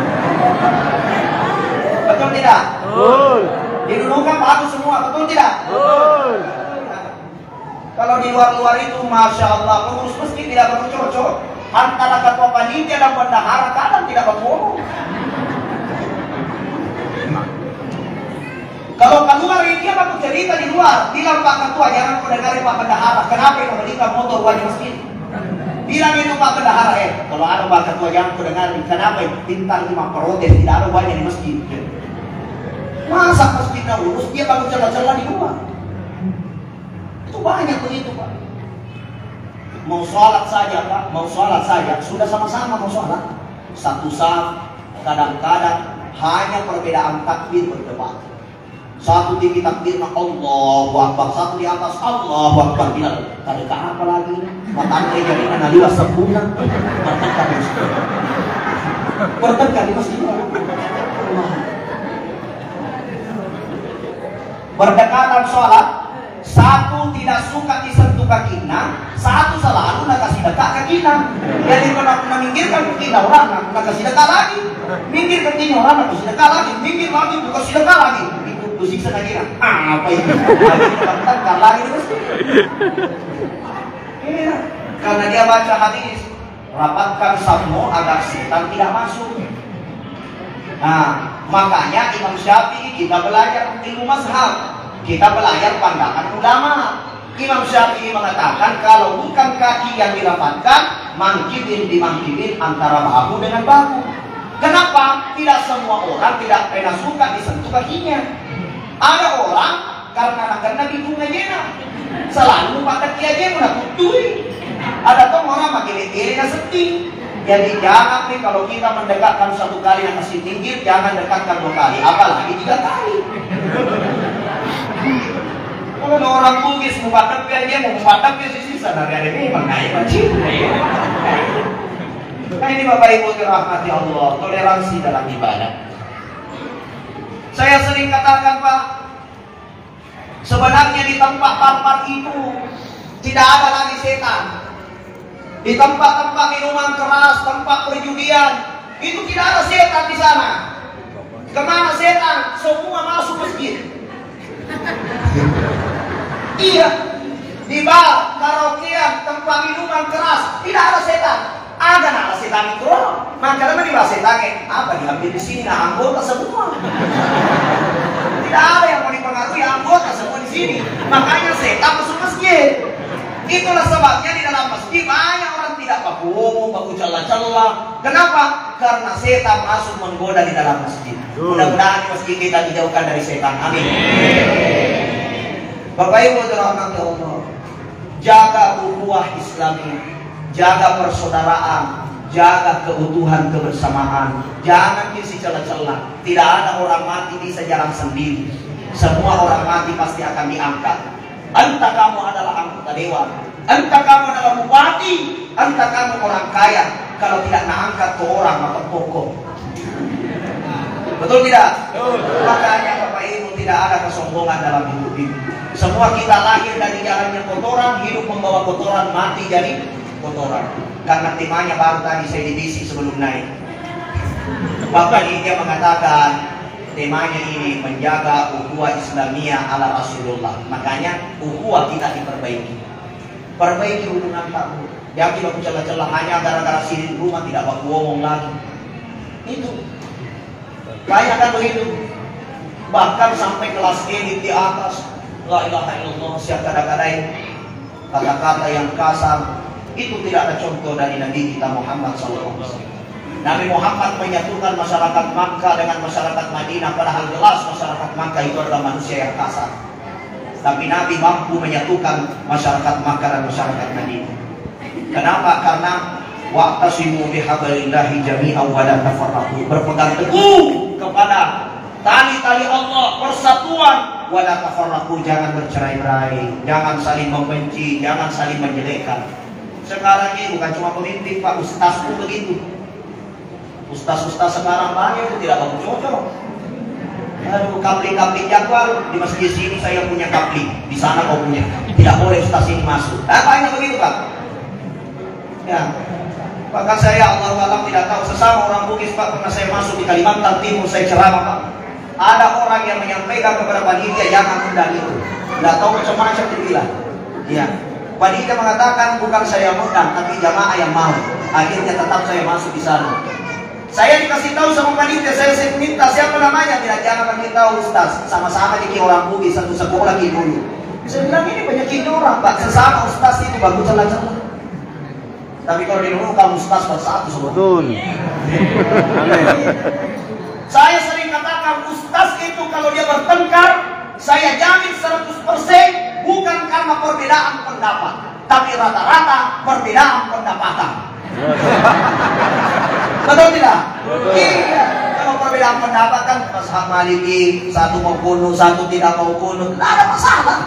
Betul tidak? Betul. Di Indonesia bagus semua, betul tidak? Betul. Kalau di luar-luar itu, masya Allah, pengurus masjid tidak baku cocok. Antara ketua panitia dan bendahara kadang tidak baku. Kalau keluar dia baku cerita di luar, bilang Pak Ketua jangan kau dengarin Pak Bendahara, kenapa yang membelikan motor wajib masjid? Bilang itu Pak Bendahara, kalau ada Pak Ketua jangan kau dengarin, kenapa bintang 5 protes tidak ada wajib di masjid? Masa masjidnya urus dia baku celah-celah di luar? Itu banyak begitu Pak. Mau sholat saja Pak, mau sholat saja, sudah sama-sama mau sholat, satu saf, kadang-kadang hanya perbedaan takbir berdebat. Satu tinggi takbirnya Allahu Akbar, satu di atas Allahu Akbar. Bilang, kadang apa lagi? Matanya jadi naliwa sempurna. Bertengkar di masjid. Berdekatan sholat, satu tidak suka disentuh kakinya, satu selalu nak kasih dekat kakinya. Jadi kalau nak minggirkan kakinya orang, nak kasih dekat lagi. Minggir kakinya orang, nak kasih dekat lagi. Minggir lagi, nak kasih dekat lagi. Siksa lagi lah, apa itu? Tengkar lagi terus. Iya, karena dia baca hadis, rapatkan safmu agar setan tidak masuk. Nah, makanya Imam Syafi'i kita belajar ilmu mazhab, kita belajar pandangan ulama. Imam Syafi'i mengatakan kalau bukan kaki yang dirapatkan, mangkibin dimangkibin antara bahu dengan bahu. Kenapa? Tidak semua orang tidak pernah suka disentuh kakinya. Ada orang karena bingungnya jena selalu pakai kaki aja udah putui. Ada tuh orang makin kirinya sedih. Jadi jangan nih kalau kita mendekatkan satu kali yang masih tinggi, jangan dekatkan 2 kali, apalagi 3 kali. Kalau orang Bugis mau pakai aja mau pakai sisa dari ada ini memang naik macam. Nah ini Bapak Ibu dirahmati Allah, toleransi dalam ibadah. Saya sering katakan Pak, sebenarnya di tempat-tempat itu tidak ada lagi setan. Di tempat-tempat minuman keras, tempat perjudian, itu tidak ada setan di sana. Kemana setan? Semua masuk masjid. Iya, di bar, karaokean, tempat minuman keras, tidak ada setan. Ada nak setan itu, makanya di bahasa setan apa diambil di sini? Nah, anggota semua. Tidak ada yang mau dipengaruhi, anggota semua di sini. Makanya setan masuk masjid. Itulah sebabnya di dalam masjid banyak orang tidak baku celah-celah. Kenapa? Karena setan masuk menggoda di dalam masjid. Mudah-mudahan masjid kita dijauhkan dari setan. Amin. Bapak Ibu dirahmati Allah, jaga ukhuwah Islami. Jaga persaudaraan, jaga keutuhan kebersamaan. Jangan isi celah-celah. Tidak ada orang mati bisa jalan sendiri. Semua orang mati pasti akan diangkat. Entah kamu adalah anggota dewan, entah kamu adalah bupati, entah kamu orang kaya. Kalau tidak mengangkat ke orang maka pokok. Betul tidak? Makanya Bapak Ibu tidak tidak ada kesombongan dalam hidup ini. Semua kita lahir dari jalannya kotoran, hidup membawa kotoran, mati jadi kotoran. Karena temanya baru tadi saya divisi sebelum naik. Bapak ini dia mengatakan temanya ini menjaga ukhuwah Islamiyah ala Rasulullah. Makanya ukhuwah kita diperbaiki. Perbaiki hubungan kamu. Jangan kita celah-celah hanya gara-gara sini rumah tidak baku ngomong lagi. Itu banyak kan begitu. Bahkan sampai kelas elit di atas, la ilaha illallah, siap kadang-kadang kata-kata yang kasar. Itu tidak ada contoh dari Nabi kita Muhammad SAW. Nabi Muhammad menyatukan masyarakat Makkah dengan masyarakat Madinah, padahal jelas masyarakat Makkah itu adalah manusia yang kasar. Tapi Nabi mampu menyatukan masyarakat Makkah dan masyarakat Madinah. Kenapa? Karena wa'tasimu bihablillahi jami'an wa la tafarraqu. Berpegang teguh kepada tali-tali Allah, persatuan, wa la tafarraqu, jangan bercerai-berai, jangan saling membenci, jangan saling menjelekkan. Sekarang ini bukan cuma pemimpin, Pak, ustaz pun begitu. Ustaz-ustaz sekarang banyak itu tidak bagus cocok. Aduh, kapling-kapling jadwal di masjid sini saya punya kapling, di sana kau punya. Tidak boleh ustaz ini masuk. Banyak begitu, Pak. Ya. Bahkan saya Allah alam tidak tahu, sesama orang Bugis, Pak, pernah saya masuk di Kalimantan Timur, saya ceramah, Pak. Ada orang yang menyampaikan kepada panitia jangan undang itu. Tidak tahu macam-macam dibilang. Ya. Panitia mengatakan bukan saya undang, tapi jamaah yang mau. Akhirnya tetap saya masuk di sana. Saya dikasih tahu sama panitia, saya minta siapa namanya, tidak, jangan bagi tahu ustaz. Sama-sama jadi orang Bugis, satu sekolah dulu. Saya bilang ini banyak orang, Pak. Sesama ustaz itu bagus celah-celah. Tapi kalau di dulu kamu ustaz bersatu semua. Betul. Saya sering katakan ustaz itu kalau dia bertengkar, saya jamin 100% bukan karena perbedaan pendapat, tapi rata-rata perbedaan pendapatan. Betul tidak? Iya. Kalau perbedaan pendapat kan mazhab Maliki, satu mau kunut, satu tidak mau kunut, tidak ada masalah.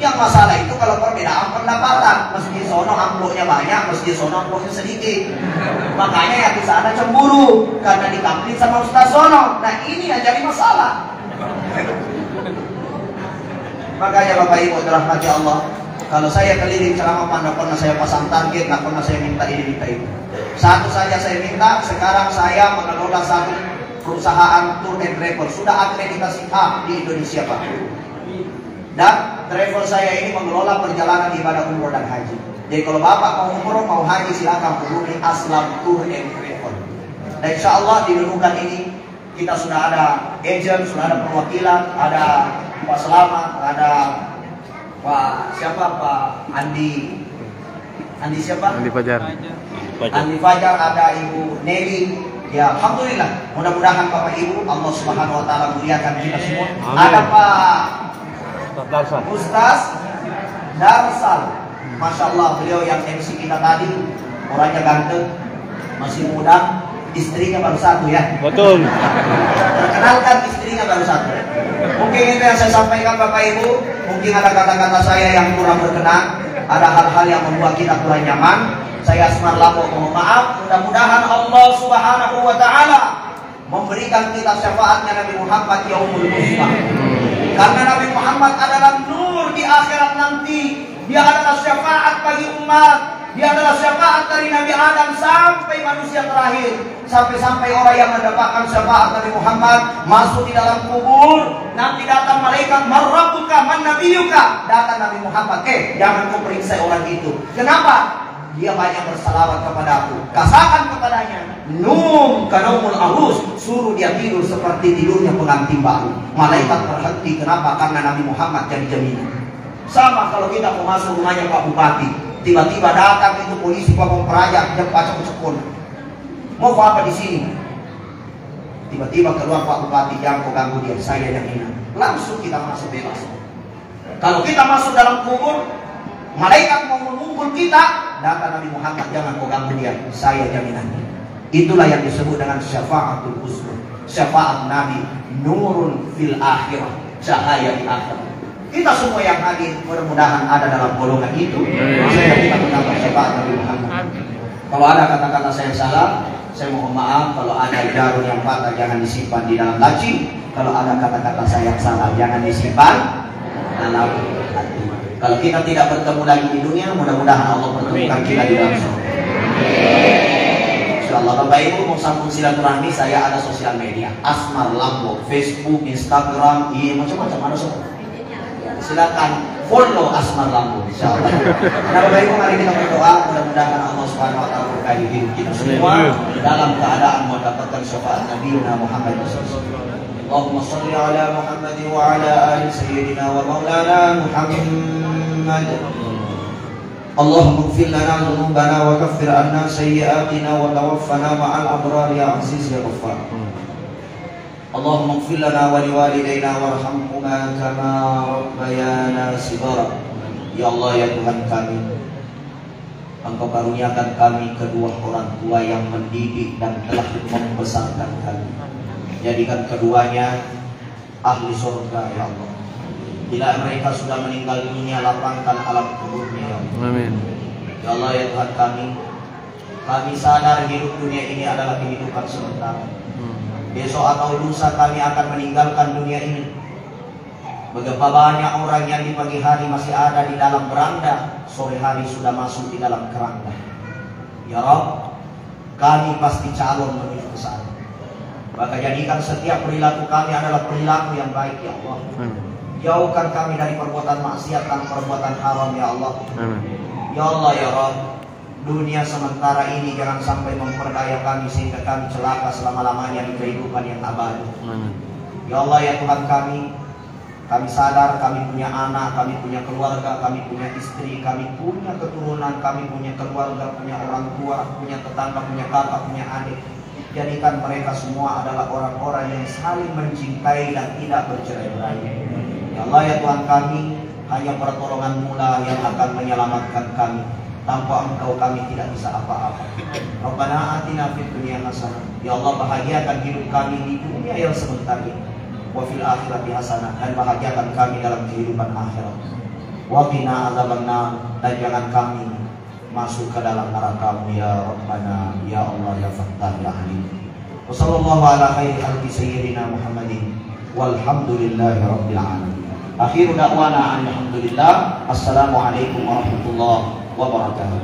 Yang masalah itu kalau perbedaan pendapatan, masjid sono amplopnya banyak, masjid sono amplopnya sedikit. Makanya ya bisa ada cemburu karena ditampilin sama ustaz sono. Nah ini yang jadi masalah. Makanya Bapak Ibu dirahmati Allah, kalau saya keliling ceramah tidak pernah saya pasang target, tidak pernah saya minta ini minta itu. Satu saja saya minta, sekarang saya mengelola satu perusahaan tour and travel, sudah akreditasi A di Indonesia, Pak. Dan travel saya ini mengelola perjalanan ibadah umroh dan haji. Jadi kalau Bapak mau umroh, mau haji, silakan hubungi Aslam Tour and Travel. Dan insya Allah di Nunukan ini kita sudah ada agent, sudah ada perwakilan, ada Pak Selamat, ada Pak siapa, Pak Andi siapa? Andi Fajar. Andi Fajar, ada Ibu Nelly. Ya, alhamdulillah. Mudah-mudahan Bapak Ibu Allah Subhanahu wa taala muliakan kita semua. Amin. Ada Pak Ustaz Darsal. Masya Allah, beliau yang MC kita tadi, orangnya ganteng, masih muda, istrinya baru satu ya. Betul. Perkenalkan istrinya baru satu. Mungkin itu yang saya sampaikan Bapak Ibu. Mungkin ada kata-kata saya yang kurang berkenan, ada hal-hal yang membuat kita kurang nyaman. Saya Asmar Lapo mohon maaf. Mudah-mudahan Allah Subhanahu wa taala memberikan kita syafaatnya Nabi Muhammad yaumul qiyamah. Karena Nabi Muhammad adalah nur di akhirat nanti. Dia adalah syafaat bagi umat. Dia adalah syafaat dari Nabi Adam sampai manusia terakhir. Sampai-sampai orang yang mendapatkan syafaat Nabi Muhammad masuk di dalam kubur. Nanti datang malaikat, man rabbuka, man nabiyuka. Datang Nabi Muhammad, jangan kau periksa orang itu. Kenapa? Dia banyak bersalawat kepadaku. Katakan kepadanya, Num kanaumul arus, suruh dia tidur seperti tidurnya pengantin baru. Malaikat berhenti. Kenapa? Karena Nabi Muhammad jadi jaminan. Sama kalau kita mau masuk rumahnya Pak Bupati, tiba-tiba datang itu polisi Pak Peraja, dia pacok-pacok. Mau apa di sini? Tiba-tiba keluar Pak Bupati, jangan kau ganggu dia, saya jaminan. Langsung kita masuk bebas. Kalau kita masuk dalam kubur, malaikat mau mengumpul kita, datang Nabi Muhammad, jangan kau ganggu dia, saya jaminan. Itulah yang disebut dengan syafaatul uzma. Syafaat Nabi, nurun fil akhirah, cahaya di akhirat. Kita semua yang hadir mudah-mudahan ada dalam golongan itu. Saya kita mendapat syafaat Nabi Muhammad. Kalau ada kata-kata saya salah, Saya mohon maaf kalau ada jarum yang patah jangan disimpan di dalam laci. Kalau ada kata-kata saya yang salah jangan disimpan dalam hati. Kalau kita tidak bertemu lagi di dunia, mudah-mudahan Allah pertemukan kita di dalam surga. Insyaallah. Bapak Ibu mau sambung silaturahmi, saya ada sosial media Asmar Lambo, Facebook, Instagram, macam-macam ada semua. Silakan follow Asmar Lambo insyaallah. Nah Bapak Ibu mari kita berdoa mudah-mudahan Allah Subhanahu wa taala berkahi hidup kita semua dalam keadaan mendapatkan syafaat Nabi Muhammad SAW. Allahumma shalli ala Muhammad wa ala ali sayyidina wa maulana Muhammad. Allahumma ighfir lana dhunubana wa kaffir anna sayyi'atina wa tawaffana ma'al abrar ya aziz ya ghaffar. Allahumma ighfir lana wa liwalidayna warhamhuma kama rabbayana shighara. Ya Allah ya Tuhan kami, Engkau karuniakan kami kedua orang tua yang mendidik dan telah membesarkan kami. Jadikan keduanya ahli surga ya Allah. Bila mereka sudah meninggal dunia, lapangkan alam kuburnya ya Allah. Amin. Ya Allah ya Tuhan kami sadar hidup dunia ini adalah kehidupan sementara. Besok atau lusa kami akan meninggalkan dunia ini. Betapa banyak orang yang di pagi hari masih ada di dalam beranda, sore hari sudah masuk di dalam keranda. Ya Rabb, kami pasti calon menuju ke sana. Maka jadikan setiap perilaku kami adalah perilaku yang baik ya Allah. Jauhkan kami dari perbuatan maksiat dan perbuatan haram ya Allah. Ya Allah ya Rabb, dunia sementara ini jangan sampai memperdaya kami sehingga kami celaka selama-lamanya di kehidupan yang abadi. Ya Allah ya Tuhan kami sadar kami punya anak, kami punya keluarga, kami punya istri, kami punya keturunan, kami punya keluarga, punya orang tua, punya tetangga, punya kakak, punya adik. Jadikan mereka semua adalah orang-orang yang saling mencintai dan tidak bercerai-berai. Ya Allah ya Tuhan hanya pertolongan mula yang akan menyelamatkan kami. Tanpa Engkau kami tidak bisa apa-apa. Rabbana atina fid dunya hasanah. Ya Allah bahagiakan hidup kami di dunia yang sebentar ini. Wa fil akhirati hasanah, dan bahagiakan kami dalam kehidupan akhirat. Wa qina azabannar, dan jangan kami masuk ke dalam neraka-Mu ya Rabbana ya Allah ya Fattah ya Alim. Wa sallallahu ala khairi khalqi sayyidina Muhammadin walhamdulillahi rabbil alamin. Akhiru da'wana alhamdulillah. Assalamualaikum warahmatullahi wabarakatuh.